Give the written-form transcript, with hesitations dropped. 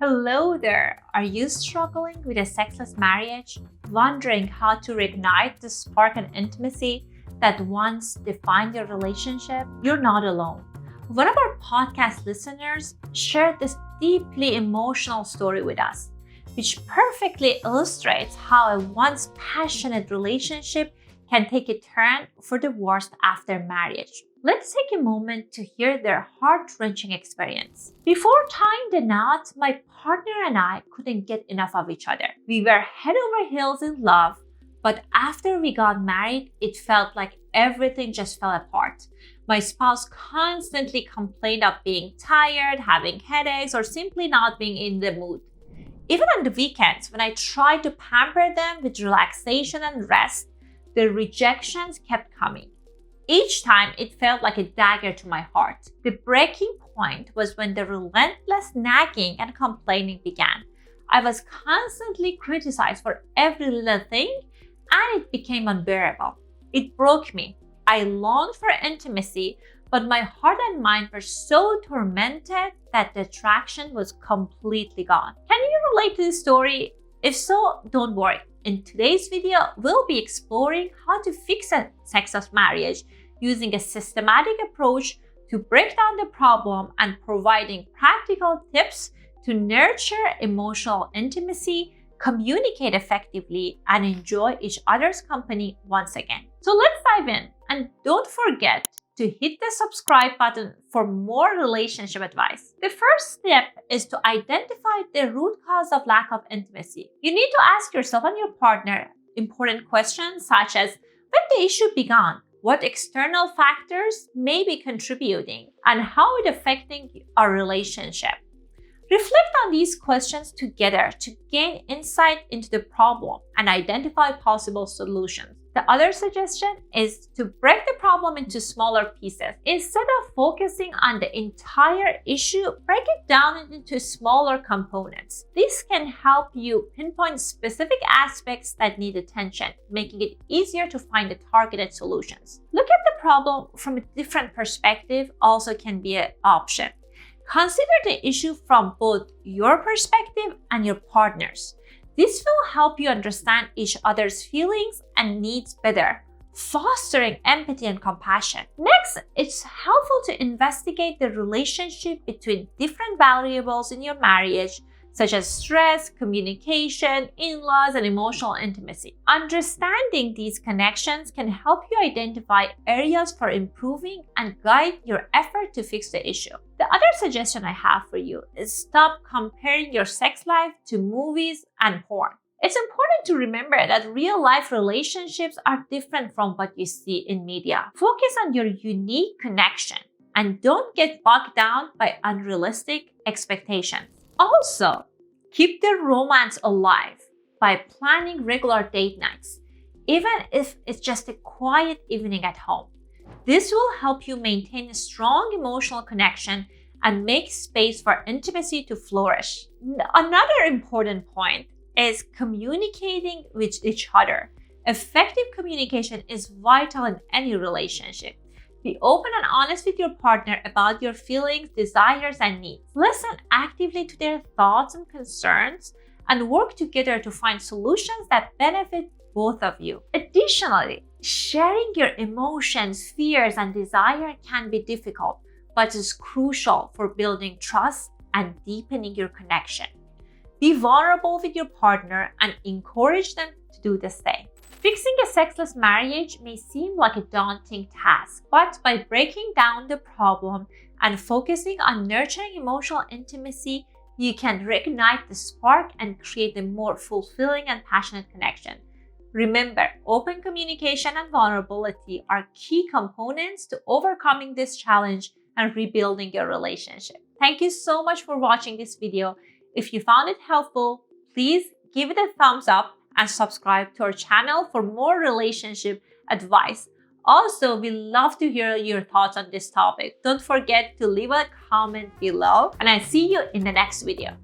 Hello there! Are you struggling with a sexless marriage? Wondering how to reignite the spark and intimacy that once defined your relationship? You're not alone. One of our podcast listeners shared this deeply emotional story with us, which perfectly illustrates how a once passionate relationship can take a turn for the worse after marriage. Let's take a moment to hear their heart-wrenching experience. Before tying the knot, my partner and I couldn't get enough of each other. We were head over heels in love, but after we got married, it felt like everything just fell apart. My spouse constantly complained of being tired, having headaches, or simply not being in the mood. Even on the weekends, when I tried to pamper them with relaxation and rest, the rejections kept coming. Each time, it felt like a dagger to my heart. The breaking point was when the relentless nagging and complaining began. I was constantly criticized for every little thing, and it became unbearable. It broke me. I longed for intimacy, but my heart and mind were so tormented that the attraction was completely gone. Can you relate to this story? If so, don't worry. In today's video, we'll be exploring how to fix a sexless marriage using a systematic approach to break down the problem and providing practical tips to nurture emotional intimacy, communicate effectively, and enjoy each other's company once again. So let's dive in, and don't forget to hit the subscribe button for more relationship advice. The first step is to identify the root cause of lack of intimacy. You need to ask yourself and your partner important questions such as when the issue began, what external factors may be contributing, and how it affecting our relationship. Reflect on these questions together to gain insight into the problem and identify possible solutions. The other suggestion is to break the problem into smaller pieces. Instead of focusing on the entire issue, break it down into smaller components. This can help you pinpoint specific aspects that need attention, making it easier to find the targeted solutions. Look at the problem from a different perspective also can be an option. Consider the issue from both your perspective and your partner's. This will help you understand each other's feelings and needs better, fostering empathy and compassion. Next, it's helpful to investigate the relationship between different variables in your marriage, such as stress, communication, in-laws, and emotional intimacy. Understanding these connections can help you identify areas for improving and guide your effort to fix the issue. The other suggestion I have for you is stop comparing your sex life to movies and porn. It's important to remember that real-life relationships are different from what you see in media. Focus on your unique connection and don't get bogged down by unrealistic expectations. Also, keep the romance alive by planning regular date nights, even if it's just a quiet evening at home. This will help you maintain a strong emotional connection and make space for intimacy to flourish. Another important point is communicating with each other. Effective communication is vital in any relationship. Be open and honest with your partner about your feelings, desires, and needs. Listen actively to their thoughts and concerns and work together to find solutions that benefit both of you. Additionally, sharing your emotions, fears, and desire can be difficult, but is crucial for building trust and deepening your connection. Be vulnerable with your partner and encourage them to do the same. Fixing a sexless marriage may seem like a daunting task, but by breaking down the problem and focusing on nurturing emotional intimacy, you can reignite the spark and create a more fulfilling and passionate connection. Remember, open communication and vulnerability are key components to overcoming this challenge and rebuilding your relationship. Thank you so much for watching this video. If you found it helpful, please give it a thumbs up and subscribe to our channel for more relationship advice. Also, we love to hear your thoughts on this topic. Don't forget to leave a comment below, and I'll see you in the next video.